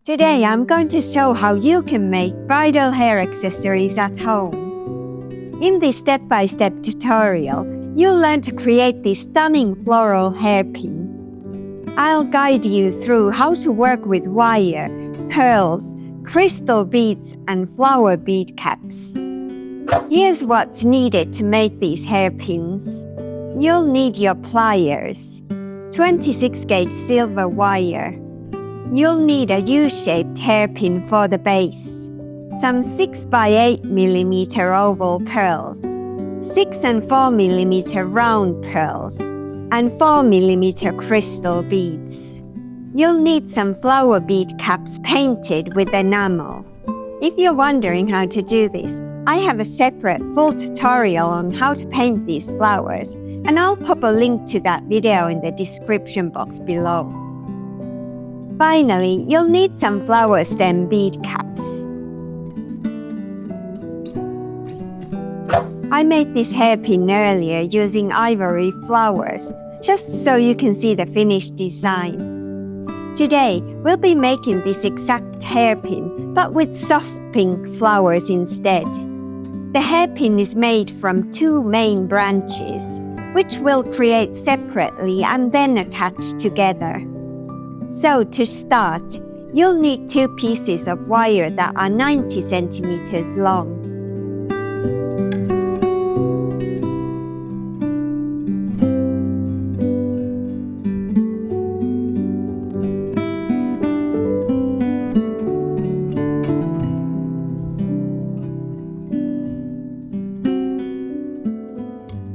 Today I'm going to show how you can make bridal hair accessories at home. In this step-by-step tutorial, you'll learn to create this stunning floral hairpin. I'll guide you through how to work with wire, pearls, crystal beads and flower bead caps. Here's what's needed to make these hairpins. You'll need your pliers, 26 gauge silver wire. You'll need a U-shaped hairpin for the base, some 6 by 8 mm oval pearls, 6 and 4 mm round pearls, and 4 mm crystal beads. You'll need some flower bead caps painted with enamel. If you're wondering how to do this, I have a separate full tutorial on how to paint these flowers, and I'll pop a link to that video in the description box below. Finally, you'll need some flower stem bead caps. I made this hairpin earlier using ivory flowers, just so you can see the finished design. Today, we'll be making this exact hairpin, but with soft pink flowers instead. The hairpin is made from 2 main branches, which we'll create separately and then attach together. So to start, you'll need 2 pieces of wire that are 90 centimeters long.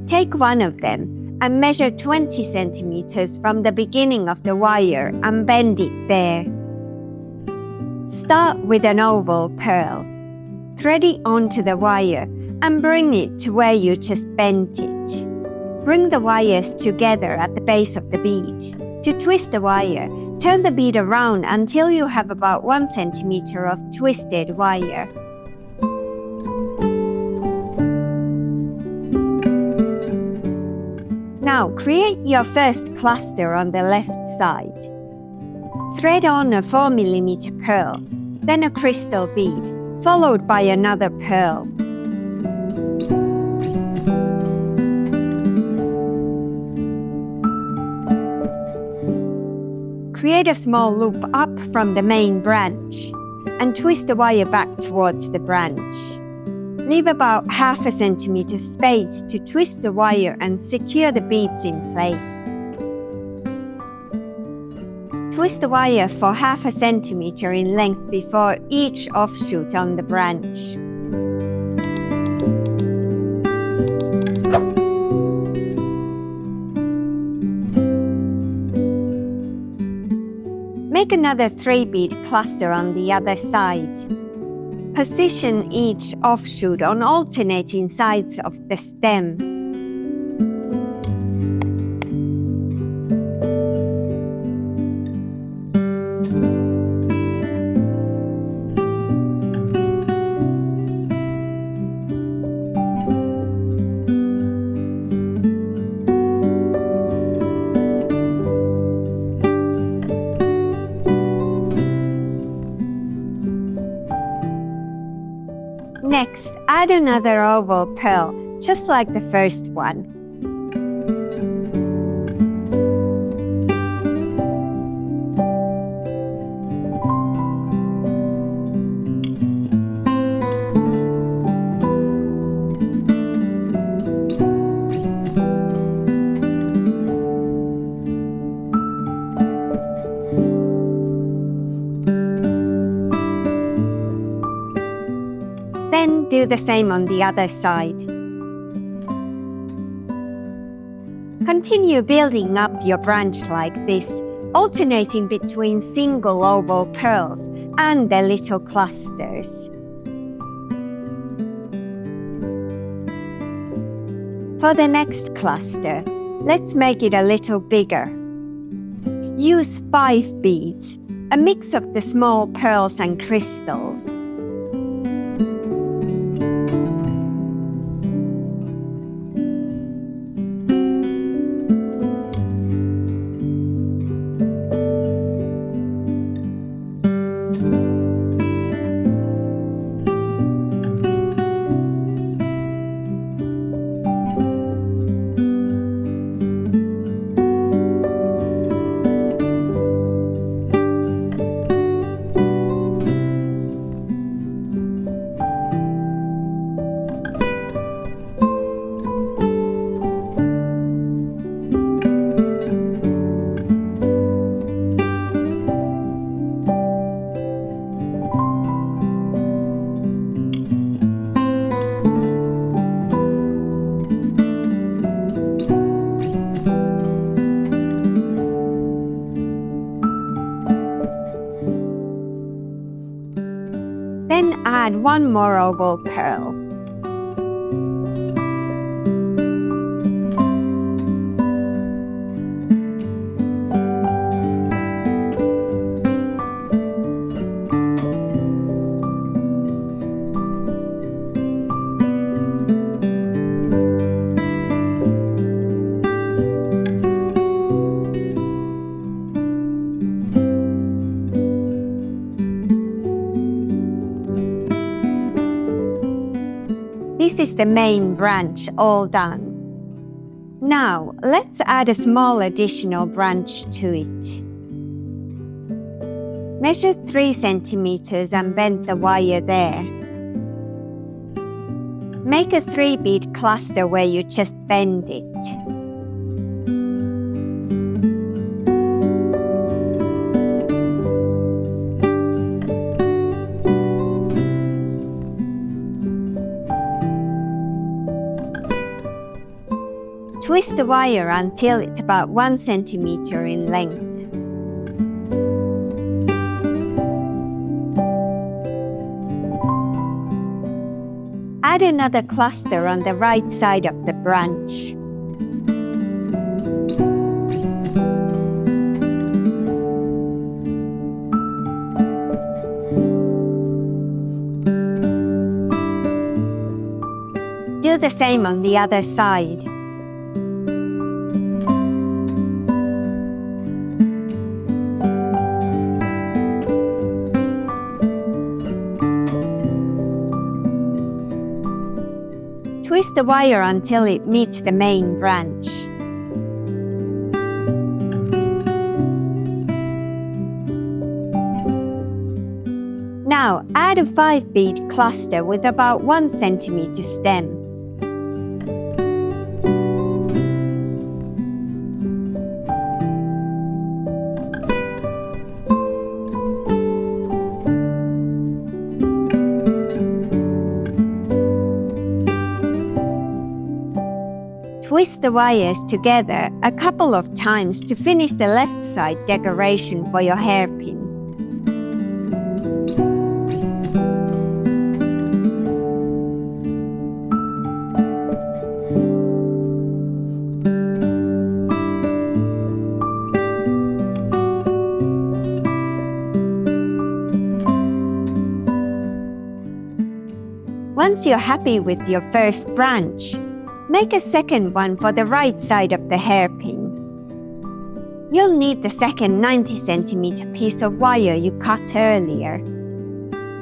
Take one of them and measure 20 centimeters from the beginning of the wire and bend it there. Start with an oval pearl. Thread it onto the wire and bring it to where you just bent it. Bring the wires together at the base of the bead. To twist the wire, turn the bead around until you have about 1 centimeter of twisted wire. Now create your first cluster on the left side. Thread on a 4 mm pearl, then a crystal bead, followed by another pearl. Create a small loop up from the main branch and twist the wire back towards the branch. Leave about half a centimeter space to twist the wire and secure the beads in place. Twist the wire for half a centimeter in length before each offshoot on the branch. Make another 3-bead cluster on the other side. Position each offshoot on alternating sides of the stem. Next, add another oval pearl, just like the first one. Then do the same on the other side. Continue building up your branch like this, alternating between single oval pearls and the little clusters. For the next cluster, let's make it a little bigger. Use 5 beads, a mix of the small pearls and crystals. Then add one more oval pearl. This is the main branch all done. Now let's add a small additional branch to it. Measure 3 centimeters and bend the wire there. Make a 3-bead cluster where you just bend it. Twist the wire until it's about 1 centimeter in length. Add another cluster on the right side of the branch. Do the same on the other side. Twist the wire until it meets the main branch. Now add a 5-bead cluster with about 1 centimeter stem. Twist the wires together a couple of times to finish the left side decoration for your hairpin. Once you're happy with your first branch, make a second one for the right side of the hairpin. You'll need the second 90 centimeter piece of wire you cut earlier.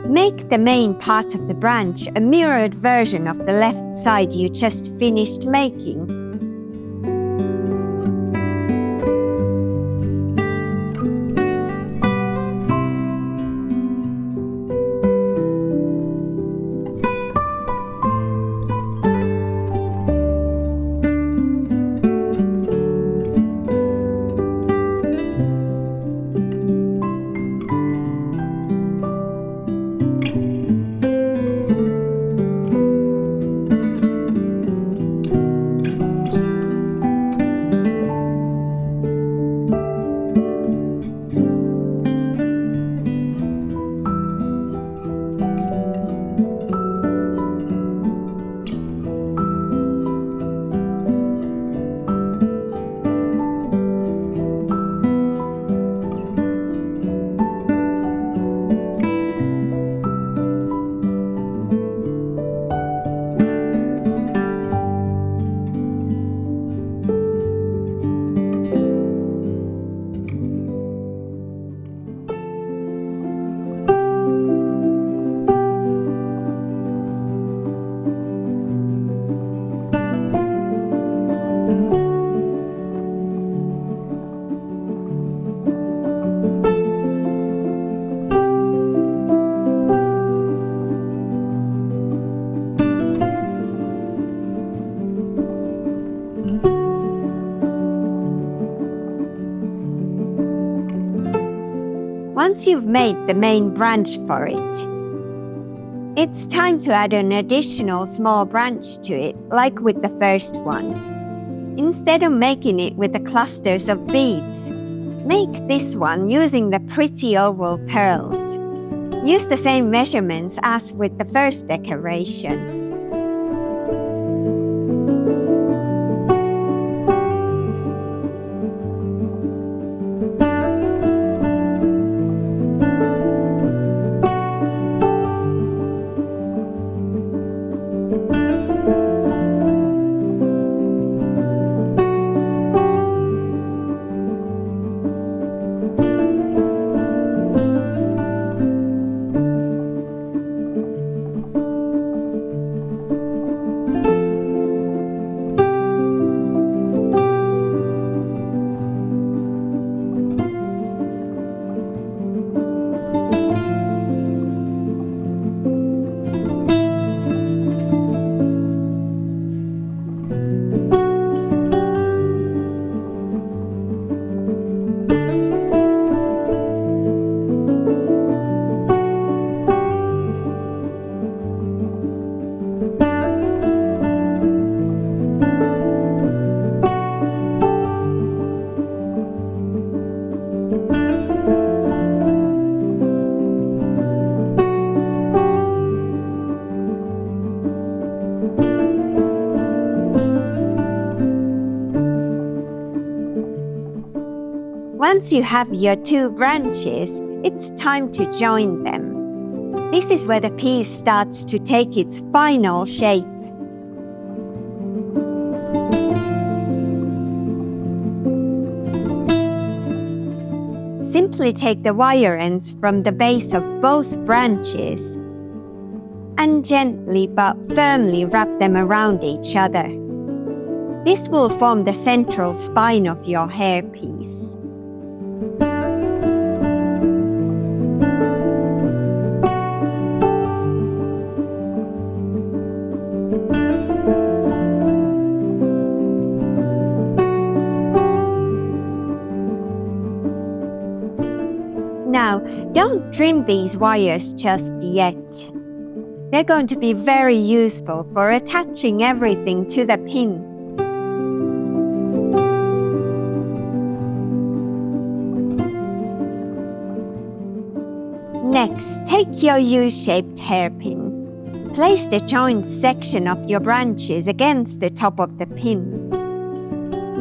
Make the main part of the branch a mirrored version of the left side you just finished making. Once you've made the main branch for it, it's time to add an additional small branch to it, like with the first one. Instead of making it with the clusters of beads, make this one using the pretty oval pearls. Use the same measurements as with the first decoration. Once you have your two branches, it's time to join them. This is where the piece starts to take its final shape. Simply take the wire ends from the base of both branches and gently but firmly wrap them around each other. This will form the central spine of your hairpiece. Now, don't trim these wires just yet. They're going to be very useful for attaching everything to the pin. Next, take your U-shaped hairpin. Place the joint section of your branches against the top of the pin.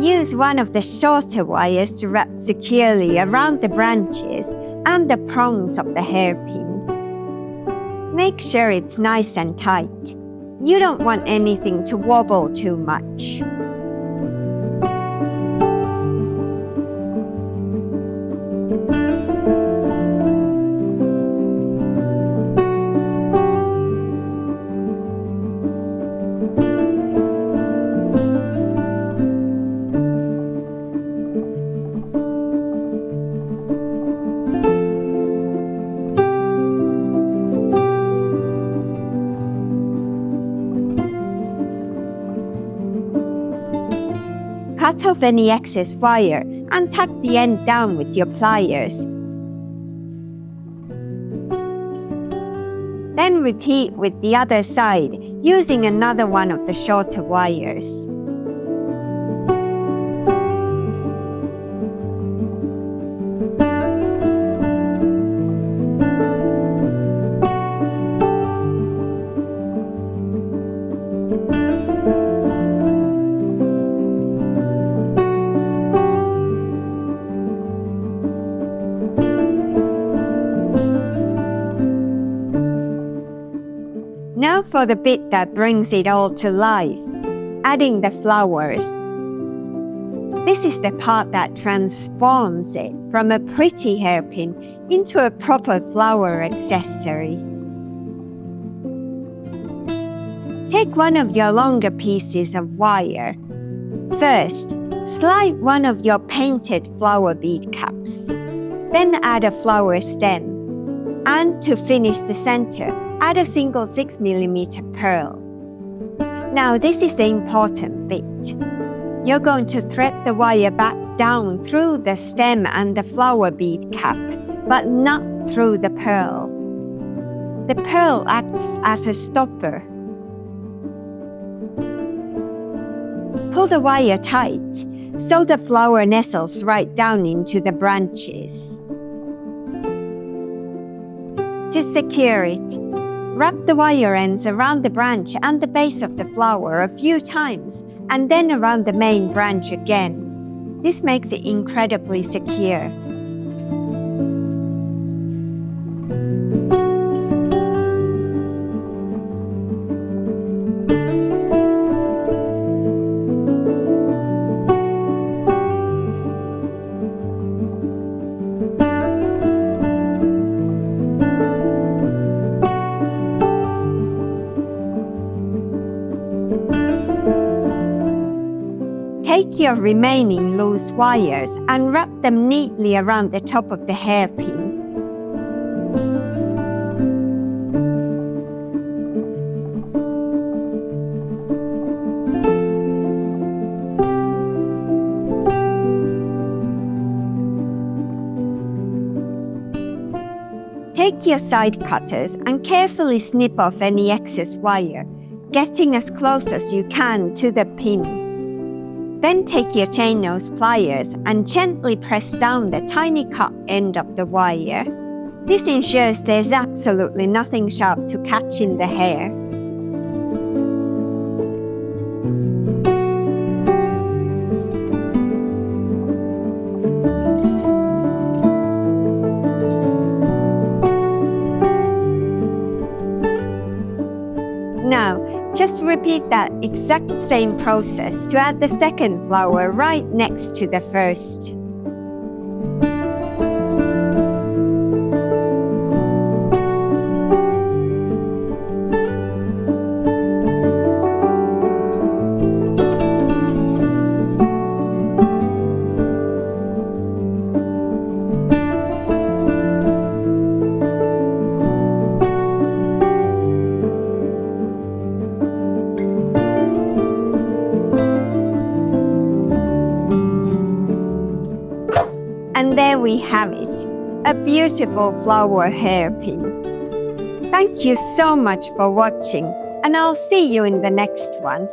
Use one of the shorter wires to wrap securely around the branches and the prongs of the hairpin. Make sure it's nice and tight. You don't want anything to wobble too much. Cut off any excess wire and tuck the end down with your pliers. Then repeat with the other side using another one of the shorter wires. Now for the bit that brings it all to life, adding the flowers. This is the part that transforms it from a pretty hairpin into a proper flower accessory. Take one of your longer pieces of wire. First, slide one of your painted flower bead caps. Then add a flower stem. And to finish the center, add a single 6mm pearl. Now this is the important bit. You're going to thread the wire back down through the stem and the flower bead cap but not through the pearl. The pearl acts as a stopper. Pull the wire tight so the flower nestles right down into the branches. To secure it, wrap the wire ends around the branch and the base of the flower a few times and then around the main branch again. This makes it incredibly secure. Take your remaining loose wires and wrap them neatly around the top of the hairpin. Take your side cutters and carefully snip off any excess wire, getting as close as you can to the pin. Then take your chain nose pliers and gently press down the tiny cut end of the wire. This ensures there's absolutely nothing sharp to catch in the hair. Now, just repeat that exact same process to add the second flower right next to the first. And there we have it, a beautiful flower hairpin. Thank you so much for watching, and I'll see you in the next one.